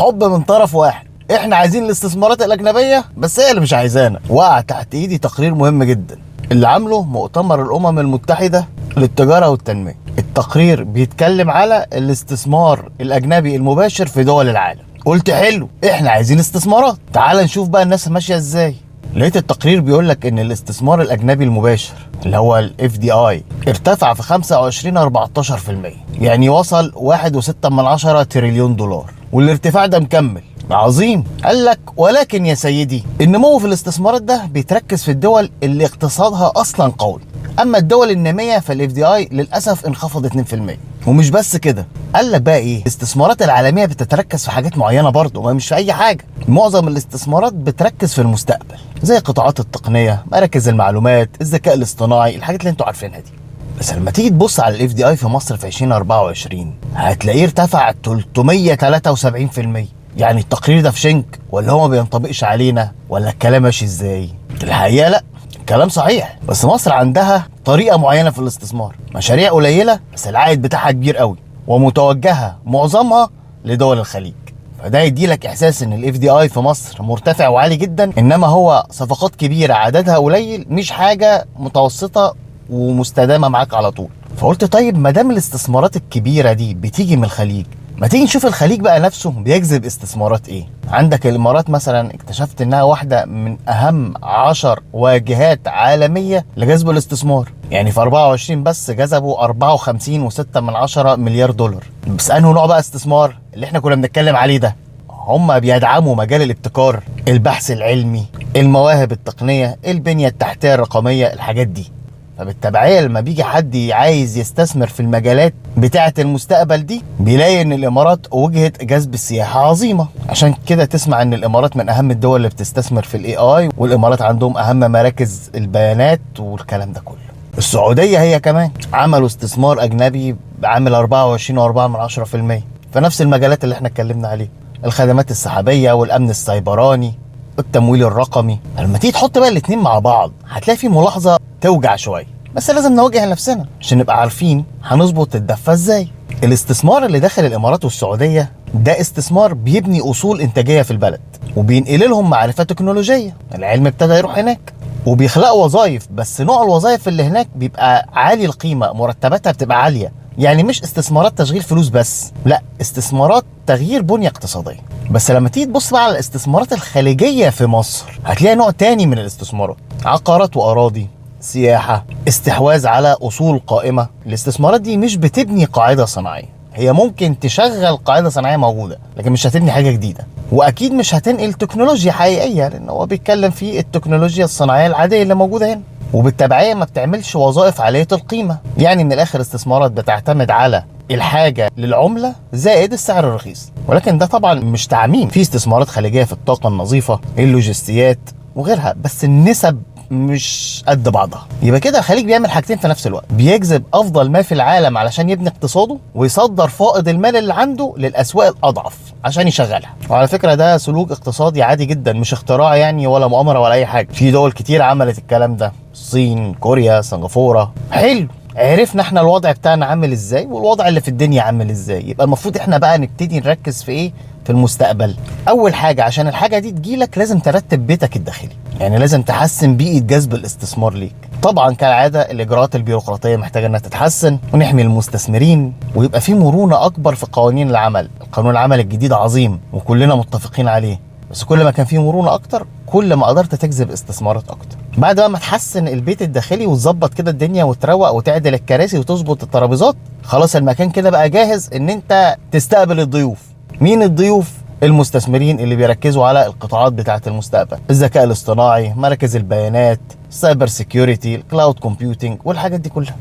حب من طرف واحد. احنا عايزين الاستثمارات الاجنبيه بس هي اللي مش عايزانا. وقع تحت ايدي تقرير مهم جدا اللي عامله مؤتمر الامم المتحده للتجاره والتنميه. التقرير بيتكلم على الاستثمار الاجنبي المباشر في دول العالم. قلت حلو، احنا عايزين استثمارات، تعال نشوف بقى الناس ماشيه ازاي. لقيت التقرير بيقول لك ان الاستثمار الاجنبي المباشر اللي هو الاف دي اي ارتفع في 14%، يعني وصل 1.6 تريليون دولار، والارتفاع ده مكمل. عظيم. قال لك ولكن يا سيدي النمو في الاستثمارات ده بيتركز في الدول اللي اقتصادها اصلا قوي، اما الدول الناميه فالاف دي اي للاسف انخفض 2%. ومش بس كده، قال لك بقى ايه، الاستثمارات العالميه بتتركز في حاجات معينه برضه، ما مش في اي حاجه. معظم الاستثمارات بتركز في المستقبل زي قطاعات التقنيه، مراكز المعلومات، الذكاء الاصطناعي، الحاجات اللي انتوا عارفينها دي. بس لما تيجي تبص على الاف دي اي في مصر في 2024 هتلاقيه ارتفع 373%. يعني التقرير ده في شنك ولا هو ما بينطبقش علينا ولا الكلام ماشي ازاي؟ الحقيقه لا، الكلام صحيح، بس مصر عندها طريقه معينه في الاستثمار، مشاريع قليله بس العائد بتاعها كبير قوي، ومتوجهه معظمها لدول الخليج. فده يدي لك احساس ان الاف دي اي في مصر مرتفع وعالي جدا، انما هو صفقات كبيره عددها قليل، مش حاجه متوسطه ومستدامه معاك على طول. فقلت طيب ما دام الاستثمارات الكبيره دي بتيجي من الخليج، ما تيجي نشوف الخليج بقى نفسه بيجذب استثمارات ايه. عندك الامارات مثلا، اكتشفت انها واحده من اهم 10 واجهات عالميه لجذب الاستثمار. يعني في 24 بس جذبوا 54.6 مليار دولار. بس انه نوع بقى استثمار اللي احنا كنا بنتكلم عليه ده، هم بيدعموا مجال الابتكار، البحث العلمي، المواهب التقنيه، البنيه التحتيه الرقميه، الحاجات دي. فبالتبعية لما بيجي حد عايز يستثمر في المجالات بتاعة المستقبل دي، بيلاقي ان الامارات وجهة جذب السياحة عظيمة. عشان كده تسمع ان الامارات من اهم الدول اللي بتستثمر في الاي اي، والامارات عندهم اهم مراكز البيانات والكلام ده كله. السعودية هي كمان عملوا استثمار اجنبي بعامل 24.4% في نفس المجالات اللي احنا اتكلمنا عليه، الخدمات السحابية والامن السيبراني والتمويل الرقمي. لما تيجي تحط بقى الاتنين مع بعض هتلاقي في ملاحظة توجع شوية، بس لازم نواجه نفسنا عشان نبقى عارفين هنظبط الدفة ازاي. الاستثمار اللي داخل الامارات والسعودية ده استثمار بيبني اصول انتاجية في البلد، وبينقل لهم معرفة تكنولوجية، العلم ابتدى يروح هناك، وبيخلقوا وظائف. بس نوع الوظائف اللي هناك بيبقى عالي القيمة، مرتباتها بتبقى عالية. يعني مش استثمارات تشغيل فلوس بس، لا، استثمارات تغيير بنية اقتصادية. بس لما تيجي تبص بقى على الاستثمارات الخارجية في مصر هتلاقي نوع تاني من الاستثمارات، عقارات وأراضي، سياحة، استحواذ على أصول قائمة. الاستثمارات دي مش بتبني قاعدة صناعية، هي ممكن تشغل قاعدة صناعية موجودة لكن مش هتبني حاجة جديدة، وأكيد مش هتنقل تكنولوجيا حقيقية، لأن هو بيتكلم في التكنولوجيا الصناعية العادية اللي موجودة هنا. وبالتبعية ما بتعملش وظائف عالية القيمة. يعني من الآخر استثمارات بتعتمد على الحاجة للعملة زائد السعر الرخيص. ولكن ده طبعا مش تعميم، في استثمارات خارجية في الطاقة النظيفة، اللوجستيات وغيرها، بس النسب مش قد بعضها. يبقى كده الخليج بيعمل حاجتين في نفس الوقت، بيجذب افضل ما في العالم علشان يبني اقتصاده، ويصدر فائض المال اللي عنده للاسواق الاضعف عشان يشغلها. وعلى فكره ده سلوك اقتصادي عادي جدا، مش اختراع يعني ولا مؤامره ولا اي حاجه. في دول كتير عملت الكلام ده، الصين، كوريا، سنغافوره. حلو، عرفنا احنا الوضع بتاعنا عامل ازاي والوضع اللي في الدنيا عامل ازاي. يبقى المفروض احنا بقى نبتدي نركز في ايه في المستقبل. اول حاجه عشان الحاجه دي تجيلك لازم ترتب بيتك الداخلي، يعني لازم تحسن بيئه جذب الاستثمار ليك. طبعا كالعاده الاجراءات البيروقراطيه محتاجه انها تتحسن، ونحمي المستثمرين، ويبقى في مرونه اكبر في قوانين العمل. قانون العمل الجديد عظيم وكلنا متفقين عليه، بس كل ما كان فيه مرونه اكتر كل ما قدرت تجذب استثمارات اكتر. بعد ما تحسن البيت الداخلي وتظبط كده الدنيا وتروق وتعدل الكراسي وتظبط الترابيزات، خلاص المكان كده بقى جاهز ان انت تستقبل الضيوف. مين الضيوف؟ المستثمرين اللي بيركزوا على القطاعات بتاعة المستقبل، الذكاء الاصطناعي، مراكز البيانات، السايبر سيكيورتي، الكلاود كومبيوتينج والحاجات دي كلها.